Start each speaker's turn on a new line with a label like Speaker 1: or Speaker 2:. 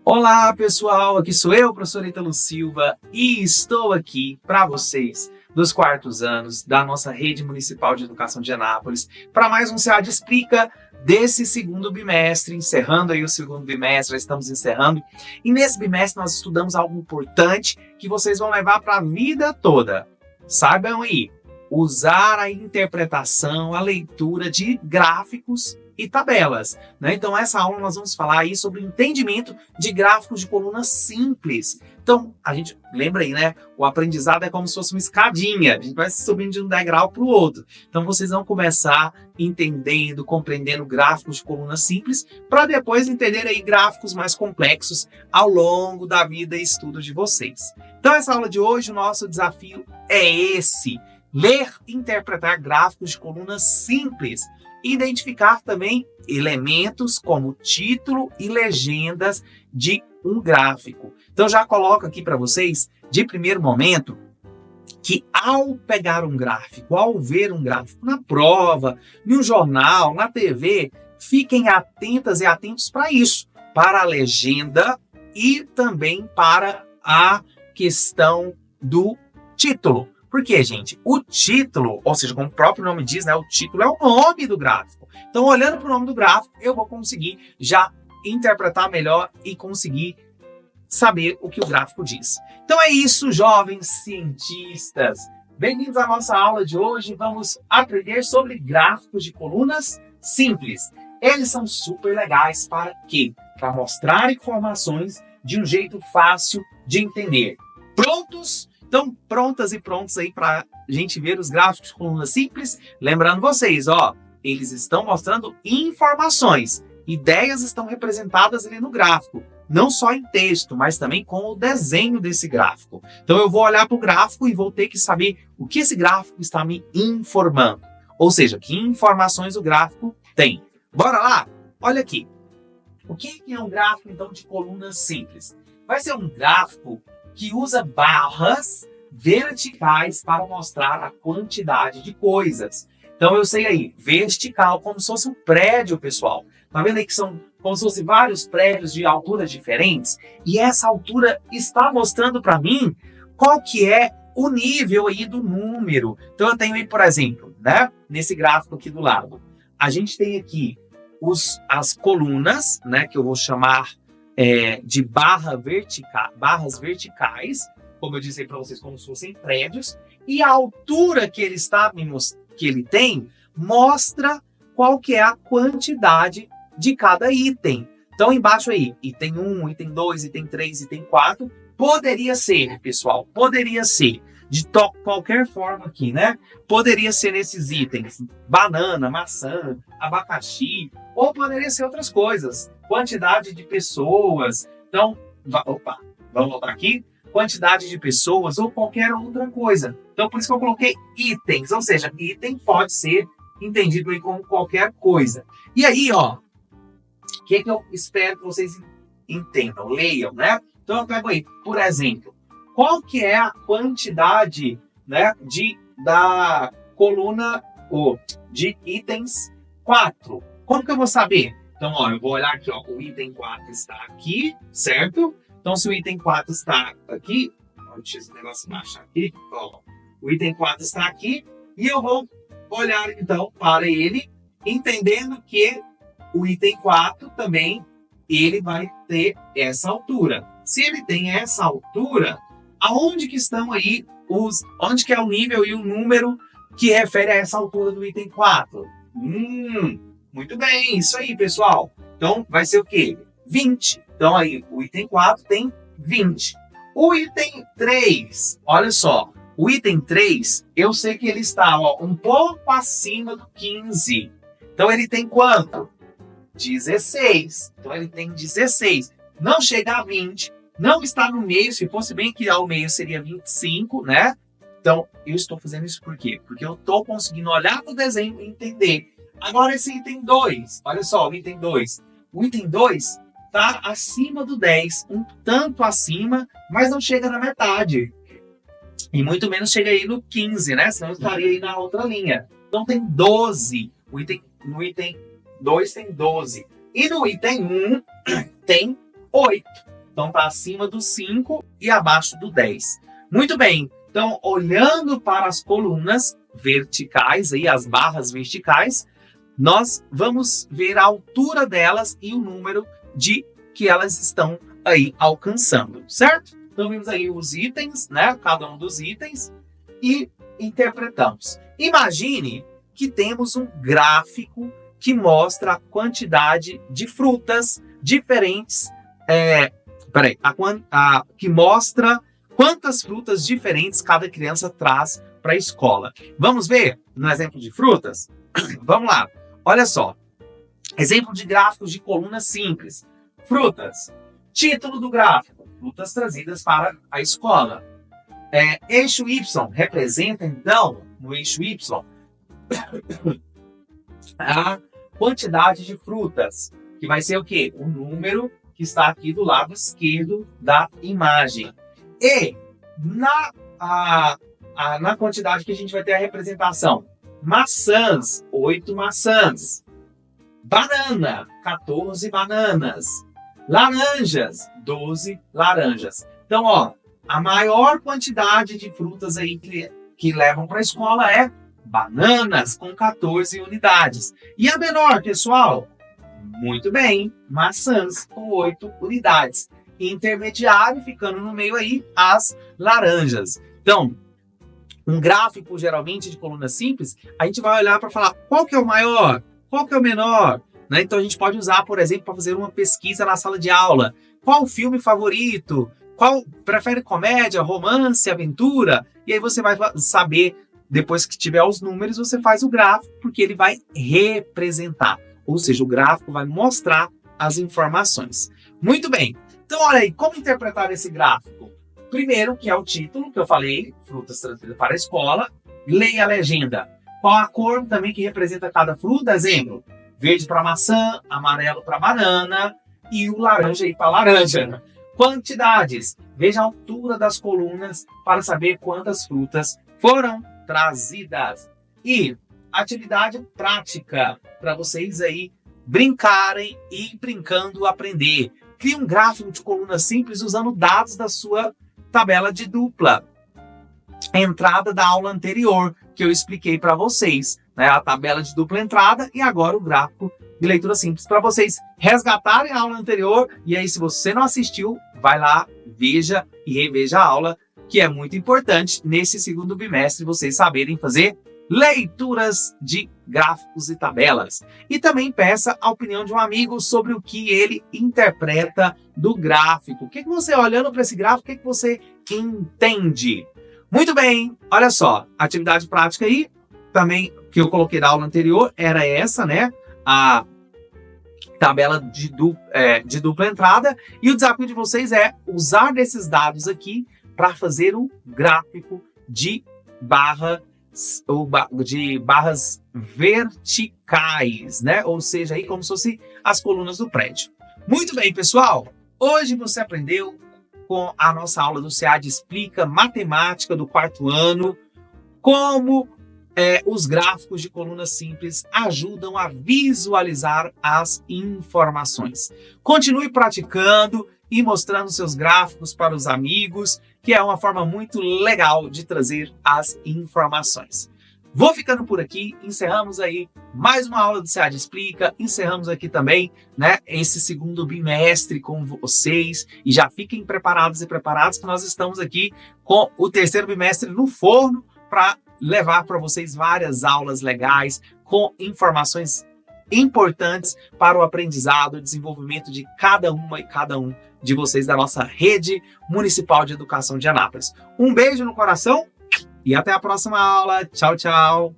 Speaker 1: Olá, pessoal, aqui sou eu, professor Ítalo Silva, e estou aqui para vocês dos quartos anos da nossa Rede Municipal de Educação de Anápolis para mais um SEAD Explica desse segundo bimestre, encerrando aí o segundo bimestre, já estamos encerrando. E nesse bimestre nós estudamos algo importante que vocês vão levar para a vida toda. Saibam aí, usar a interpretação, a leitura de gráficos e tabelas, né? Então, essa aula nós vamos falar aí sobre o entendimento de gráficos de coluna simples. Então, a gente lembra aí, né? O aprendizado é como se fosse uma escadinha. A gente vai subindo de um degrau para o outro. Então, vocês vão começar entendendo, compreendendo gráficos de coluna simples, para depois entender aí gráficos mais complexos ao longo da vida e estudo de vocês. Então, essa aula de hoje, o nosso desafio é esse: ler e interpretar gráficos de coluna simples. Identificar também elementos como título e legendas de um gráfico. Então já coloco aqui para vocês, de primeiro momento, que ao pegar um gráfico, ao ver um gráfico na prova, no jornal, na TV, fiquem atentas e atentos para isso, para a legenda e também para a questão do título. Por quê, gente? O título, ou seja, como o próprio nome diz, né, o título é o nome do gráfico. Então, olhando para o nome do gráfico, eu vou conseguir já interpretar melhor e conseguir saber o que o gráfico diz. Então é isso, jovens cientistas. Bem-vindos à nossa aula de hoje. Vamos aprender sobre gráficos de colunas simples. Eles são super legais para quê? Para mostrar informações de um jeito fácil de entender. Prontos? Então, prontas e prontos aí para a gente ver os gráficos de coluna simples. Lembrando vocês, ó, eles estão mostrando informações. Ideias estão representadas ali no gráfico. Não só em texto, mas também com o desenho desse gráfico. Então, eu vou olhar para o gráfico e vou ter que saber o que esse gráfico está me informando. Ou seja, que informações o gráfico tem. Bora lá? Olha aqui. O que é um gráfico, então, de coluna simples? Vai ser um gráfico que usa barras verticais para mostrar a quantidade de coisas. Então eu sei aí, vertical, como se fosse um prédio, pessoal. Tá vendo aí que são como se fossem vários prédios de alturas diferentes? E essa altura está mostrando para mim qual que é o nível aí do número. Então eu tenho aí, por exemplo, né, nesse gráfico aqui do lado, a gente tem aqui as colunas, né, que eu vou chamar de barras verticais, como eu disse para vocês, como se fossem prédios, e a altura que ele tem mostra qual que é a quantidade de cada item. Então, embaixo aí, item 1, item 2, item 3, item 4, poderia ser, pessoal, poderia ser de qualquer forma aqui, né? Poderia ser nesses itens, banana, maçã, abacaxi, ou poderia ser outras coisas, quantidade de pessoas. Então, vamos voltar aqui, quantidade de pessoas ou qualquer outra coisa. Então, por isso que eu coloquei itens, ou seja, item pode ser entendido aí como qualquer coisa. E aí, ó, o que eu espero que vocês entendam, leiam, né? Então, eu pego aí, por exemplo, qual que é a quantidade, né, da coluna de itens 4? Como que eu vou saber? Então, ó, eu vou olhar aqui, ó, o item 4 está aqui, certo? Então, se o item 4 está aqui, deixa esse negócio baixar aqui, ó, o item 4 está aqui, e eu vou olhar, então, para ele, entendendo que o item 4 também, ele vai ter essa altura. Se ele tem essa altura, aonde que estão aí onde que é o nível e o número que refere a essa altura do item 4? Muito bem, isso aí, pessoal. Então, vai ser o quê? 20. Então, aí, o item 4 tem 20. O item 3, olha só. O item 3, eu sei que ele está, ó, um pouco acima do 15. Então, ele tem quanto? 16. Então, ele tem 16. Não chega a 20. Não está no meio. Se fosse bem que ao meio seria 25, né? Então, eu estou fazendo isso por quê? Porque eu estou conseguindo olhar para o desenho e entender. Agora, esse item 2. Olha só, o item 2. O item 2 está acima do 10. Um tanto acima, mas não chega na metade. E muito menos chega aí no 15, né? Senão eu estaria aí na outra linha. Então, tem 12. No item 2 tem 12. E no item 1 tem 8. Então está acima do 5 e abaixo do 10. Muito bem. Então, olhando para as colunas verticais, aí, as barras verticais, nós vamos ver a altura delas e o número de que elas estão aí alcançando, certo? Então, vimos aí os itens, né? Cada um dos itens e interpretamos. Imagine que temos um gráfico que mostra a quantidade de frutas diferentes, que mostra quantas frutas diferentes cada criança traz para a escola. Vamos ver no exemplo de frutas? Vamos lá. Olha só. Exemplo de gráficos de coluna simples. Frutas. Título do gráfico. Frutas trazidas para a escola. Eixo Y representa, então, no eixo Y, a quantidade de frutas, que vai ser o quê? O número que está aqui do lado esquerdo da imagem. E na quantidade que a gente vai ter a representação. Maçãs, 8 maçãs. Banana, 14 bananas. Laranjas, 12 laranjas. Então, ó, a maior quantidade de frutas aí que levam para a escola é bananas, com 14 unidades. E a menor, pessoal? Muito bem, maçãs, com 8 unidades. Intermediário, ficando no meio aí, as laranjas. Então, um gráfico, geralmente, de coluna simples, a gente vai olhar para falar qual que é o maior, qual que é o menor. Né? Então, a gente pode usar, por exemplo, para fazer uma pesquisa na sala de aula. Qual o filme favorito? Qual prefere comédia, romance, aventura? E aí você vai saber, depois que tiver os números, você faz o gráfico, porque ele vai representar. Ou seja, o gráfico vai mostrar as informações. Muito bem. Então, olha aí, como interpretar esse gráfico? Primeiro, que é o título que eu falei, frutas trazidas para a escola. Leia a legenda. Qual a cor também que representa cada fruta? Exemplo, verde para maçã, amarelo para banana e o laranja aí para laranja. Quantidades. Veja a altura das colunas para saber quantas frutas foram trazidas. E atividade prática para vocês aí brincarem e brincando aprender. Crie um gráfico de coluna simples usando dados da sua tabela de dupla. Entrada da aula anterior que eu expliquei para vocês, né? A tabela de dupla entrada e agora o gráfico de leitura simples para vocês resgatarem a aula anterior. E aí, se você não assistiu, vai lá, veja e reveja a aula, que é muito importante nesse segundo bimestre vocês saberem fazer leituras de gráficos e tabelas. E também peça a opinião de um amigo sobre o que ele interpreta do gráfico. O que você, olhando para esse gráfico, o que você entende? Muito bem, olha só, atividade prática aí, também que eu coloquei na aula anterior, era essa, né? A tabela de dupla entrada. E o desafio de vocês é usar desses dados aqui para fazer o gráfico de barras verticais, né? Ou seja, aí como se fossem as colunas do prédio. Muito bem, pessoal. Hoje você aprendeu com a nossa aula do SEAD Explica Matemática do 4º ano como os gráficos de coluna simples ajudam a visualizar as informações. Continue praticando e mostrando seus gráficos para os amigos, que é uma forma muito legal de trazer as informações. Vou ficando por aqui, encerramos aí mais uma aula do SEAD Explica, encerramos aqui também, né, esse segundo bimestre com vocês, e já fiquem preparados e preparados que nós estamos aqui com o terceiro bimestre no forno para levar para vocês várias aulas legais com informações importantes para o aprendizado e desenvolvimento de cada uma e cada um de vocês da nossa rede municipal de educação de Anápolis. Um beijo no coração e até a próxima aula. Tchau, tchau!